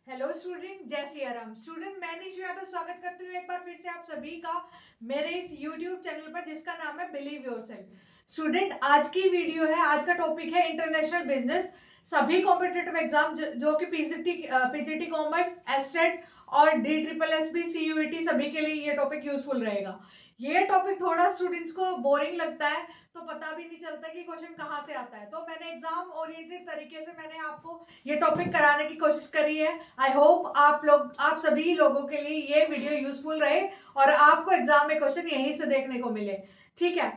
Hello student, जय Siya Ram. Student, मैं निशु यादव स्वागत करती हूँ एक बार फिर से आप सभी का मेरे इस यूट्यूब चैनल पर जिसका नाम है बिलीव योरसेल्फ। स्टूडेंट, आज की वीडियो है, आज का टॉपिक है इंटरनेशनल बिजनेस। सभी कॉम्पिटेटिव एग्जाम जो कि पीजीटी कॉमर्स, एस्टेट और DSSB CUET सभी के लिए ये टॉपिक यूजफुल रहेगा। ये टॉपिक थोड़ा स्टूडेंट्स को बोरिंग लगता है तो पता भी नहीं चलता कि क्वेश्चन कहाँ से आता है, तो मैंने एग्जाम ओरिएंटेड तरीके से मैंने आपको ये टॉपिक कराने की कोशिश करी है। आई होप आप सभी लोगों के लिए ये वीडियो यूजफुल रहे और आपको एग्जाम में क्वेश्चन यहीं से देखने को मिले। ठीक है,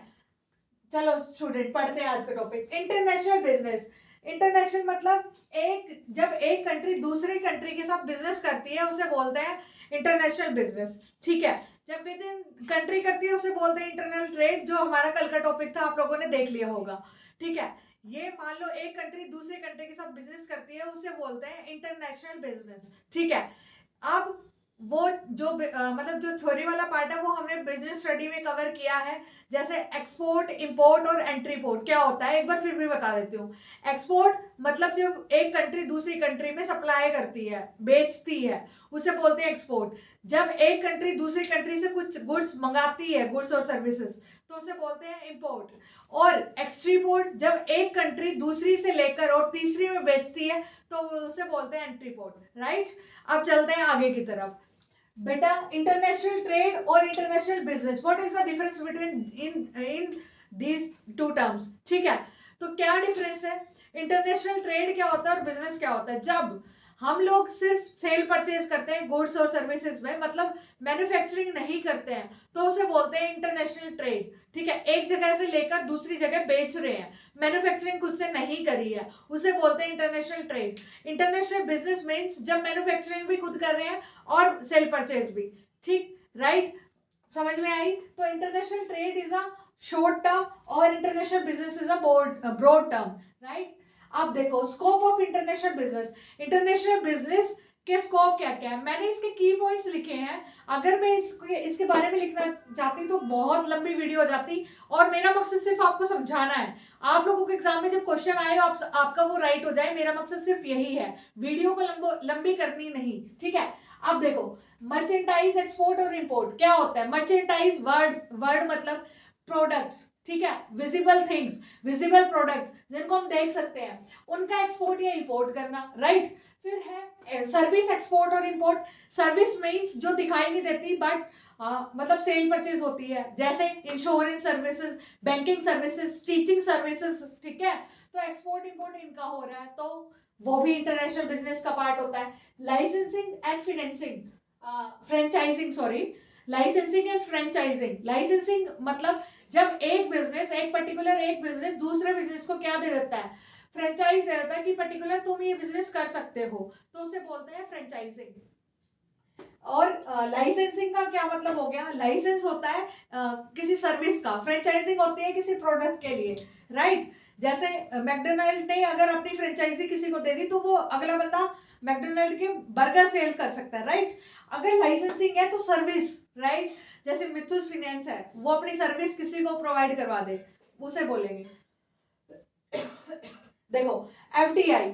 चलो स्टूडेंट पढ़ते हैं आज का टॉपिक, इंटरनेशनल बिजनेस। इंटरनेशनल मतलब जब एक कंट्री दूसरी कंट्री के साथ बिजनेस करती है उसे बोलते हैं इंटरनेशनल बिजनेस। ठीक है, जब विद इन कंट्री करती है उसे बोलते हैं इंटरनल ट्रेड, जो हमारा कल का टॉपिक था, आप लोगों ने देख लिया होगा। ठीक है, ये मान लो एक कंट्री दूसरी कंट्री के साथ बिजनेस करती है उसे बोलते हैं इंटरनेशनल बिजनेस। ठीक है, अब वो मतलब जो थ्योरी वाला पार्ट है वो हमने बिजनेस स्टडी में कवर किया है। जैसे एक्सपोर्ट, इंपोर्ट और एंट्री पोर्ट क्या होता है एक बार फिर भी बता देती हूँ। एक्सपोर्ट मतलब जब एक कंट्री दूसरी कंट्री में सप्लाई करती है, बेचती है, उसे बोलते हैं एक्सपोर्ट। जब एक कंट्री दूसरी कंट्री से कुछ गुड्स मंगाती है, गुड्स और सर्विसेज, तो उसे बोलते हैं इंपोर्ट। और एक्सट्रीपोर्ट जब एक कंट्री दूसरी से लेकर और तीसरी में बेचती है तो उसे बोलते हैं एंट्री पोर्ट। राइट, अब चलते हैं आगे की तरफ। बेटा, इंटरनेशनल ट्रेड और international business, what is the difference between in these two terms. ठीक है, तो क्या डिफरेंस है, इंटरनेशनल ट्रेड क्या होता है और बिजनेस क्या होता है। जब हम लोग सिर्फ सेल परचेज करते हैं गुड्स और सर्विसेज में, मतलब मैन्युफैक्चरिंग नहीं करते हैं, तो उसे बोलते हैं इंटरनेशनल ट्रेड। ठीक है, एक जगह से लेकर दूसरी जगह बेच रहे हैं, मैन्युफैक्चरिंग खुद से नहीं करी है, उसे बोलते हैं international trade. International business means जब मैन्युफैक्चरिंग भी खुद कर रहे हैं और सेल परचेज भी। ठीक, राइट, समझ में आई। तो international trade is a short term और international business is a broad term. Right, अब देखो scope of international business. International business के स्कोप क्या क्या है, मैंने इसके की पॉइंट्स लिखे हैं। अगर मैं इसके बारे में लिखना चाहती तो बहुत लंबी वीडियो हो जाती, और मेरा मकसद सिर्फ आपको समझाना है। आप लोगों के एग्जाम में जब क्वेश्चन आएगा आपका वो राइट हो जाए, मेरा मकसद सिर्फ यही है, वीडियो को लंबी करनी नहीं। ठीक है, अब देखो मर्चेंटाइज, एक्सपोर्ट और इंपोर्ट क्या होता है। मर्चेंटाइज वर्ड मतलब प्रोडक्ट्स। ठीक है, विजिबल थिंग्स, विजिबल प्रोडक्ट्स जिनको हम देख सकते हैं, उनका एक्सपोर्ट या इंपोर्ट करना। राइट, फिर है सर्विस एक्सपोर्ट और इंपोर्ट। सर्विस मीन्स जो दिखाई नहीं देती बट मतलब सेल परचेज होती है, जैसे insurance services, banking services, teaching services. ठीक है, तो एक्सपोर्ट इंपोर्ट इनका हो रहा है, तो वो भी इंटरनेशनल बिजनेस का पार्ट होता है। Licensing and financing, franchising, sorry, licensing and franchising. Licensing मतलब जब एक बिजनेस दूसरे बिजनेस को क्या दे देता है, फ्रेंचाइज दे देता है कि पर्टिकुलर तुम ये बिजनेस कर सकते हो, तो उसे बोलते हैं फ्रेंचाइजिंग। और लाइसेंसिंग का क्या मतलब हो गया, लाइसेंस होता है किसी सर्विस का, फ्रेंचाइजिंग होती है किसी प्रोडक्ट के लिए। राइट, जैसे मैकडोनल्ड ने अगर अपनी फ्रेंचाइजी किसी को दे दी तो वो अगला बंदा मैकडोनल्ड के बर्गर सेल कर सकता है। राइट, अगर लाइसेंसिंग है तो सर्विस, राइट, जैसे मिथुस फिनेंस है, वो अपनी सर्विस किसी को प्रोवाइड करवा दे, उसे बोलेंगे। देखो FDI,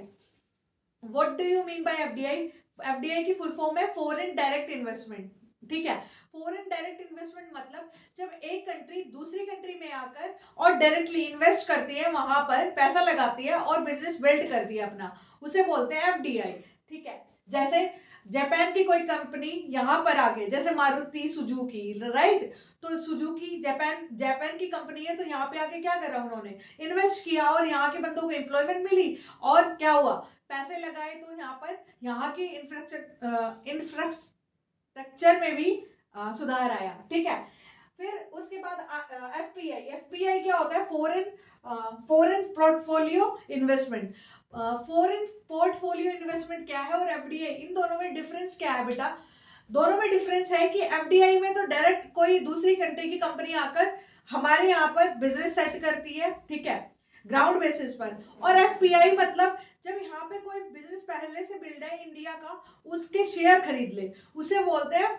what do you mean by FDI. FDI की फुल फॉर्म है फॉरेन डायरेक्ट इन्वेस्टमेंट। ठीक है, फॉरेन डायरेक्ट इन्वेस्टमेंट मतलब जब एक कंट्री दूसरी कंट्री में आकर और डायरेक्टली इन्वेस्ट करती है, वहां पर पैसा लगाती है और बिजनेस बिल्ड करती है अपना, उसे बोलते हैं एफडीआई। ठीक है, जैसे जापान की कोई कंपनी यहाँ पर आ गई, जैसे मारुति सुजुकी। राइट, तो सुजुकी जापान की कंपनी है, तो यहाँ पे आके क्या करा उन्होंने, इन्वेस्ट किया और यहाँ के बंदों को एम्प्लॉयमेंट मिली, और क्या हुआ, पैसे लगाए, तो यहाँ पर यहाँ की इंफ्रास्ट्रक्चर में भी सुधार आया। ठीक है, फिर उसके बाद एफपीआई। एफपीआई क्या होता है, foreign portfolio investment. Foreign portfolio investment क्या है और एफडीआई, इन दोनों में डिफरेंस क्या है बेटा। दोनों में डिफरेंस है कि एफडीआई में तो डायरेक्ट कोई दूसरी कंट्री की कंपनी आकर हमारे यहाँ पर बिजनेस सेट करती है, ठीक है, ग्राउंड बेसिस पर। और एफपीआई मतलब जब यहाँ पे कोई बिजनेस पहले से बिल्ड है इंडिया का, उसके शेयर खरीद ले, उसे बोलते हैं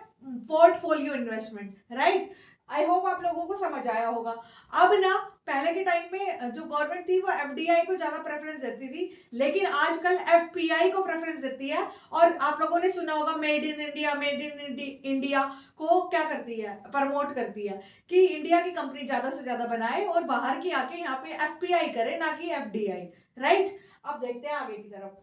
portfolio investment. Right, I hope आप लोगों को समझ आया होगा। अब ना पहले के टाइम में जो गवर्नमेंट थी वो एफडीआई को ज्यादा प्रेफरेंस देती थी, लेकिन आजकल एफपीआई को प्रेफरेंस देती है। और आप लोगों ने सुना होगा made in India, made in India को क्या करती है, प्रमोट करती है कि इंडिया की कंपनी ज्यादा से ज्यादा बनाए और बाहर की आके यहाँ पे एफपीआई करे, ना कि एफडीआई। राइट। अब देखते हैं आगे की तरफ।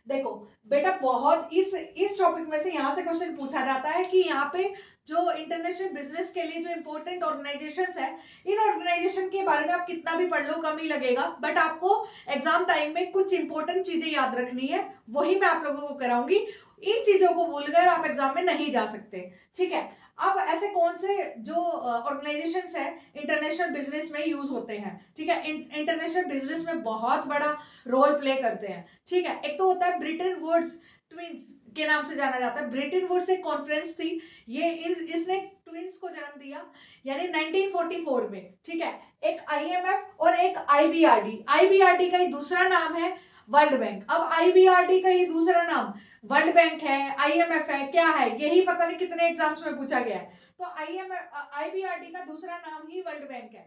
देखो बेटा, बहुत इस टॉपिक में से यहाँ से क्वेश्चन पूछा जाता है कि यहाँ पे जो इंटरनेशनल बिजनेस के लिए जो इंपॉर्टेंट ऑर्गेनाइजेशंस है, इन ऑर्गेनाइजेशन के बारे में आप कितना भी पढ़ लो कम ही लगेगा, बट आपको एग्जाम टाइम में कुछ इंपॉर्टेंट चीजें याद रखनी है, वही मैं आप लोगों को कराऊंगी। इन चीजों को भूलकर आप एग्जाम में नहीं जा सकते। ठीक है। अब ऐसे कौन से जो ऑर्गेनाइजेशंस है इंटरनेशनल बिजनेस में यूज होते हैं, ठीक है, इंटरनेशनल बिजनेस में बहुत बड़ा रोल प्ले करते हैं। ठीक है। एक तो होता है ब्रिटेन वुड्स ट्विंस के नाम से जाना जाता है। ब्रिटेन वुड्स एक कॉन्फ्रेंस थी, ये इसने ट्विंस को जन्म दिया यानी 1944 में। ठीक है। एक आईएमएफ और एक आईबीआरडी। आईबीआरडी का ही दूसरा नाम है वर्ल्ड बैंक। अब आईबीआरडी का ही दूसरा नाम वर्ल्ड बैंक है, आईएमएफ है, क्या है, यही पता नहीं कितने एग्जाम्स में पूछा गया है। तो आईएमएफ आईबीआरडी का दूसरा नाम ही वर्ल्ड बैंक है।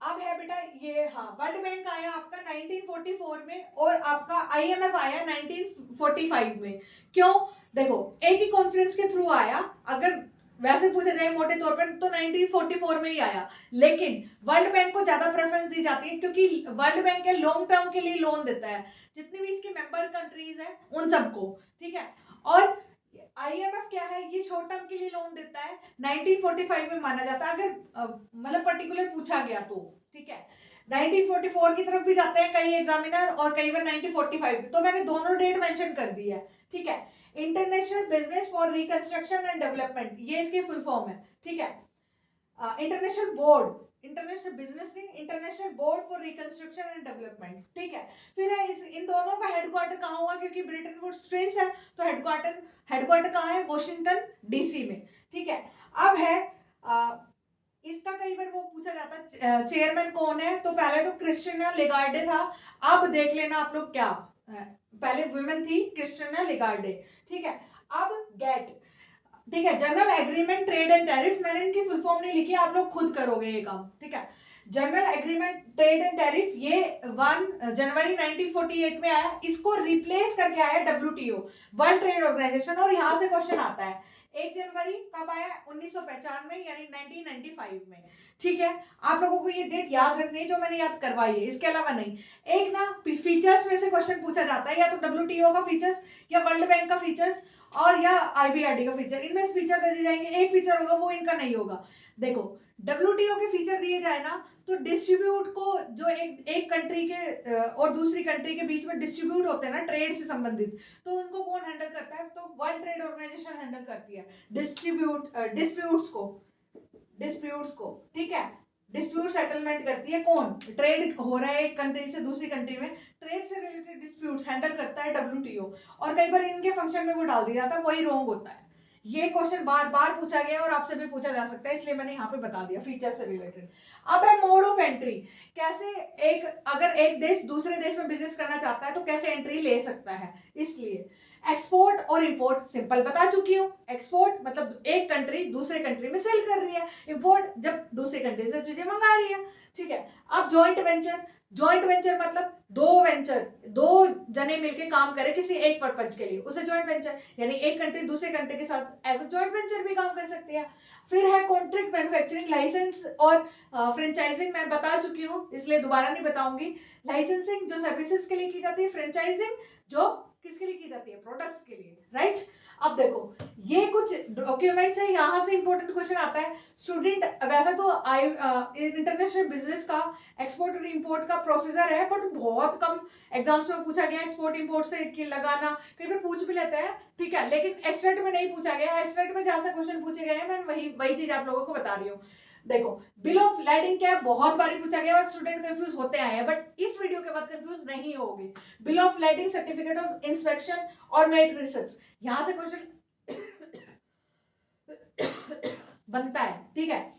अब है बेटा ये, हाँ, वर्ल्ड बैंक आया आपका 1944 में और आपका आईएमएफ आया 1945 में। क्यों? देखो, एक ही कॉन्फ्रेंस के थ्रू आया। अगर वैसे पूछा जाए मोटे तौर पर तो 1944 में ही आया, लेकिन वर्ल्ड बैंक को ज्यादा प्रेफरेंस दी जाती है क्योंकि वर्ल्ड बैंक है लॉन्ग टर्म के लिए लोन देता है जितनी भी इसकी मेंबर कंट्रीज है उन सबको। ठीक है। और आईएमएफ क्या है, ये शॉर्ट टर्म के लिए लोन देता है। 1945 में माना जाता है, अगर मतलब पर्टिकुलर पूछा गया तो। ठीक है। 1944 की तरफ भी जाते हैं कई एग्जामिनर और कई बार 1945, तो मैंने दोनों डेट मेंशन कर दी है। ठीक है। International business for reconstruction and development, ये इसकी फुल फॉर्म है। ठीक है। इंटरनेशनल बोर्ड, इंटरनेशनल बिजनेस नहीं, international board for reconstruction and development. ठीक है। फिर है इन दोनों का हेडक्वार्टर कहाँ हुआ, क्योंकि ब्रिटेन वुड्स ट्विंस है तो हेडक्वार्टर कहाँ है, वॉशिंगटन डीसी में। ठीक है। अब है इसका कई बार वो पूछा जाता है चेयरमैन कौन है, तो पहले तो क्रिस्टिना लेगार्डे था। अब देख लेना आप लोग क्या, पहले वुमेन थी क्रिस्टिना लेगार्डे। ठीक है। अब गेट, ठीक है, general agreement trade and tariff, मैंने इनकी फुल फॉर्म नहीं लिखी, आप लोग खुद करोगे ये काम। ठीक है। General agreement trade and tariff, ये 1 जनवरी 1948 में आया। इसको रिप्लेस करके आया डब्ल्यूटीओ, वर्ल्ड ट्रेड ऑर्गेनाइजेशन। और यहां से क्वेश्चन आता है 1 जनवरी कब आया, 1995 यानी 1995 में। ठीक है। आप लोगों को ये डेट याद रखनी है जो मैंने याद करवाई है, इसके अलावा नहीं। एक ना फीचर्स में से क्वेश्चन पूछा जाता है, या तो डब्ल्यूटीओ का फीचर्स, या वर्ल्ड बैंक का फीचर्स, और या आईबीआरडी का फीचर। इनमें से फीचर दे दिए जाएंगे, एक फीचर होगा वो इनका नहीं होगा। देखो, डब्ल्यूटीओ के फीचर दिए जाए ना, तो डिस्ट्रीब्यूट को जो एक कंट्री के और दूसरी कंट्री के बीच में डिस्ट्रीब्यूट होते हैं ना ट्रेड से संबंधित, तो उनको कौन हैंडल करता है, तो वर्ल्ड ट्रेड ऑर्गेनाइजेशन हैंडल करती है डिस्प्यूट्स को। ठीक है। डिस्प्यूट सेटलमेंट करती है कौन, ट्रेड हो रहा है एक कंट्री से दूसरी कंट्री में, ट्रेड से रिलेटेड डिस्प्यूट्स हैंडल करता है डब्ल्यूटीओ। और कई बार इनके फंक्शन में वो डाल दिया जाता है, वही रॉन्ग होता है। ये क्वेश्चन बार बार पूछा गया और आपसे भी पूछा जा सकता है, इसलिए मैंने यहाँ पे बता दिया फीचर से रिलेटेड। अब है मोड ऑफ एंट्री, कैसे अगर एक देश दूसरे देश में बिजनेस करना चाहता है तो कैसे एंट्री ले सकता है। इसलिए एक्सपोर्ट और इंपोर्ट सिंपल बता चुकी हूँ। एक्सपोर्ट मतलब एक कंट्री दूसरे कंट्री में सेल कर रही है, इंपोर्ट जब दूसरे कंट्री से चीजें मंगा रही है। ठीक है। अब जॉइंट वेंचर मतलब दो जने मिलके काम करे किसी एक पर्पज के लिए, उसे जॉइंट वेंचर, यानी एक कंट्री दूसरे कंट्री के साथ एज अ जॉइंट वेंचर भी काम कर सकती है। फिर है कॉन्ट्रैक्ट मैन्युफैक्चरिंग, लाइसेंस और फ्रेंचाइजिंग मैं बता चुकी हूँ, इसलिए दोबारा नहीं बताऊंगी। लाइसेंसिंग जो सर्विसेज के लिए की जाती है, फ्रेंचाइजिंग जो किसके लिए की जाती है, प्रोडक्ट्स के लिए। राइट। अब देखो, ये कुछ डॉक्यूमेंट्स है, यहाँ से इंपॉर्टेंट क्वेश्चन आता है स्टूडेंट। वैसा तो इंटरनेशनल बिजनेस का एक्सपोर्ट और इंपोर्ट का प्रोसीजर है, बट बहुत कम एग्जाम्स में पूछा गया एक्सपोर्ट इंपोर्ट से लगाना, कहीं पे पूछ भी लेते हैं। ठीक है। लेकिन एस्टेट में नहीं पूछा गया, एस्टेट में जहां से क्वेश्चन पूछे गए हैं मैं वही चीज आप लोगों को बता रही हूँ। देखो, बिल ऑफ लैंडिंग क्या है, बहुत बारी पूछा गया और स्टूडेंट कंफ्यूज होते आए हैं, बट इस वीडियो के बाद कंफ्यूज नहीं होगी। Bill of landing, certificate of inspection और मेरिट रिसर्च, यहां से क्वेश्चन बनता है। ठीक है।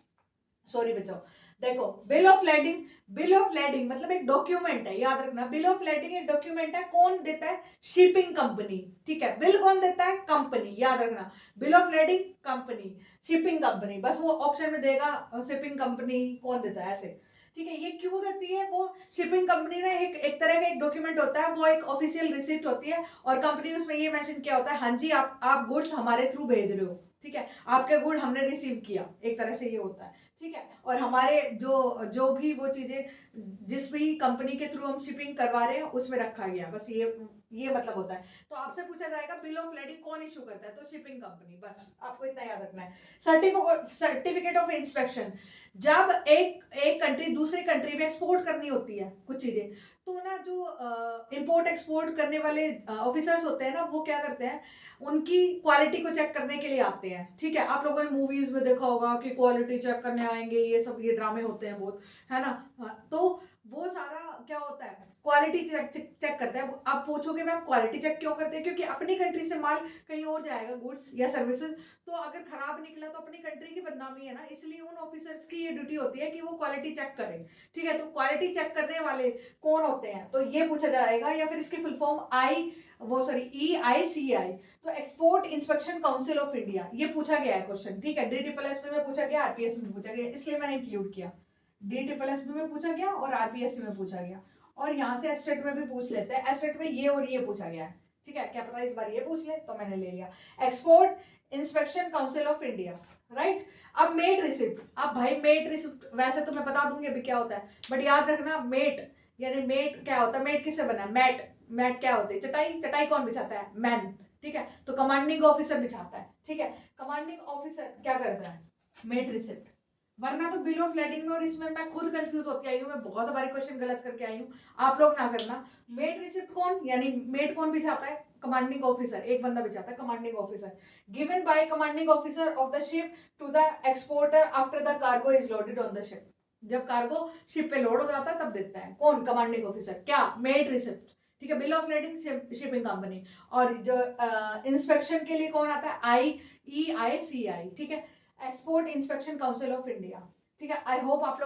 सॉरी बच्चों, देखो, बिल ऑफ लेडिंग मतलब एक डॉक्यूमेंट है, याद रखना। बिल ऑफ लेडिंग एक डॉक्यूमेंट है, कौन देता है? शिपिंग कंपनी, ठीक है। बिल कौन देता है? कंपनी, याद रखना। Bill of lending company, shipping company, बस वो ऑप्शन में देगा शिपिंग कंपनी कौन देता है, ऐसे, ठीक है। ये क्यों देती है? वो शिपिंग कंपनी ना एक तरह का एक डॉक्यूमेंट होता है, वो एक ऑफिशियल रिसिप्ट होती है, और कंपनी उसमें ये मेंशन किया होता है, हाँ जी आप गुड्स हमारे थ्रू भेज रहे हो, ठीक है, आपके गुड हमने रिसीव किया, एक तरह से ये होता है, ठीक है। और हमारे जो जो भी वो चीजें जिस भी कंपनी के थ्रू हम शिपिंग करवा रहे हैं उसमें रखा गया, बस ये मतलब होता है। तो आपसे पूछा जाएगा बिल ऑफ लेडिंग कौन इशू करता है, तो शिपिंग कंपनी, बस आपको इतना याद रखना है। सर्टिफिकेट ऑफ इंस्पेक्शन, जब एक कंट्री दूसरी कंट्री में एक्सपोर्ट करनी होती है कुछ चीजें, तो ना जो इंपोर्ट एक्सपोर्ट करने वाले ऑफिसर्स होते हैं ना, वो क्या करते हैं, उनकी क्वालिटी को चेक करने के लिए आते हैं, ठीक है। आप लोगों ने मूवीज में देखा होगा कि क्वालिटी चेक करने आएंगे, ये सब ये ड्रामे होते हैं बहुत, है ना। हाँ, तो वो सारा क्या होता है, क्वालिटी चेक करते हैं। आप पूछोगे मैम क्वालिटी चेक क्यों करते हैं? क्योंकि अपनी कंट्री से माल कहीं और जाएगा, गुड्स या सर्विसेज, तो अगर खराब निकला तो अपनी कंट्री की बदनामी है ना, इसलिए उन ऑफिसर्स की ये ड्यूटी होती है कि वो क्वालिटी चेक करें, ठीक है। तो क्वालिटी चेक करने वाले कौन होते हैं, तो ये पूछा जाएगा, या फिर इसकी फुल फॉर्म EICI, तो export inspection council of India, ये पूछा गया है क्वेश्चन, ठीक है। DSSS में पूछा गया, RPSC में पूछा गया, इसलिए मैंने इंक्लूड किया। DSSS में पूछा गया और RPSC में पूछा गया, और यहाँ से एस्टेट में भी पूछ लेते हैं, एस्टेट में ये और ये पूछा गया है, ठीक है। क्या पता इस बार ये पूछ ले, तो मैंने ले लिया। Export inspection council of India, right. अब मेट रिसिप्ट, अब भाई मेट रिसिप्ट वैसे तो मैं बता दूंगी अभी क्या होता है, बट याद रखना मेट यानी मेट क्या होता है, मेट किससे बना है? मैट, मैट क्या होती है? चटाई, चटाई कौन बिछाता है? मैन, ठीक है। तो कमांडिंग ऑफिसर बिछाता है, ठीक है। कमांडिंग ऑफिसर क्या करता है? Mate receipt. वरना तो बिल ऑफ लेडिंग में और इसमें मैं खुद कंफ्यूज होती आई हूँ, मैं बहुत बारी क्वेश्चन गलत करके आई हूँ, आप लोग ना करना। मेट रिसिप्ट कौन, यानी मेट कौन बिछाता है? कमांडिंग ऑफिसर, एक बंदा बिछाता है, commanding officer. Given by commanding officer of the ship to the exporter after the cargo is loaded on the ship, जब कार्गो शिप पे लोड हो जाता है तब देता है कौन? Commanding officer. क्या? मेट रिसिप्ट, ठीक है। Bill of lading shipping company, और जो इंस्पेक्शन के लिए कौन आता है? EICI, ठीक है, export inspection council of India, ठीक है। आई होप आप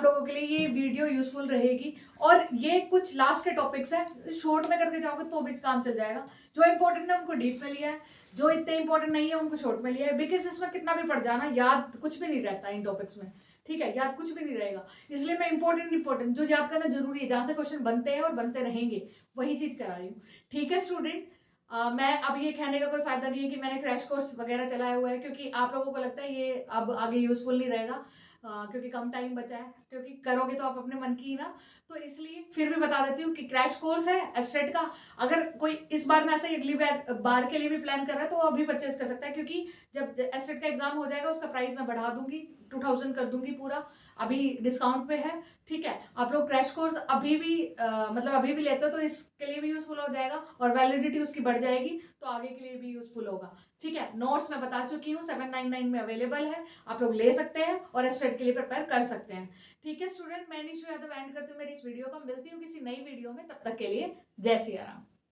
लोगों के लिए ये वीडियो यूजफुल रहेगी, और ये कुछ लास्ट के टॉपिक्स है, शॉर्ट में करके जाओगे तो भी काम चल जाएगा। जो इंपॉर्टेंट है उनको डीप में लिया है, जो इतने इंपॉर्टेंट नहीं है उनको शॉर्ट में लिया है, बिकॉज इसमें कितना भी पढ़ जाना, याद कुछ भी नहीं रहता इन टॉपिक्स में, ठीक है, याद कुछ भी नहीं रहेगा। इसलिए मैं इंपॉर्टेंट जो याद करना जरूरी है, जहाँ से क्वेश्चन बनते हैं और बनते रहेंगे, वही चीज करा रही हूँ, ठीक है स्टूडेंट। मैं अब ये कहने का कोई फायदा नहीं है कि मैंने क्रैश कोर्स वगैरह चलाया हुआ है, क्योंकि आप लोगों को लगता है ये अब आगे यूजफुल नहीं रहेगा, क्योंकि कम टाइम बचा है, क्योंकि करोगे तो आप अपने मन की ही ना, तो इसलिए फिर भी बता देती हूँ कि क्रैश कोर्स है एस्टेट का। अगर कोई इस बार ना सही अगली बार के लिए भी प्लान कर रहा है तो वो अभी परचेज कर सकता है, क्योंकि जब एस्टेट का एग्जाम हो जाएगा उसका प्राइस मैं बढ़ा दूंगी, 2000 कर दूंगी पूरा, अभी डिस्काउंट पे है, ठीक है। आप लोग क्रैश कोर्स अभी भी मतलब अभी भी लेते हो तो इसके लिए भी यूजफुल हो जाएगा, और वैलिडिटी उसकी बढ़ जाएगी, तो आगे के लिए भी यूजफुल होगा, ठीक है। नोट्स मैं बता चुकी हूँ, 799 में अवेलेबल है, आप लोग ले सकते हैं और एस्टेट के लिए प्रिपेयर कर सकते हैं, ठीक है स्टूडेंट। मैं निशु यादव एंड करती हूँ मेरी इस वीडियो को, मिलती हूँ किसी नई वीडियो में, तब तक के लिए जय सिया राम।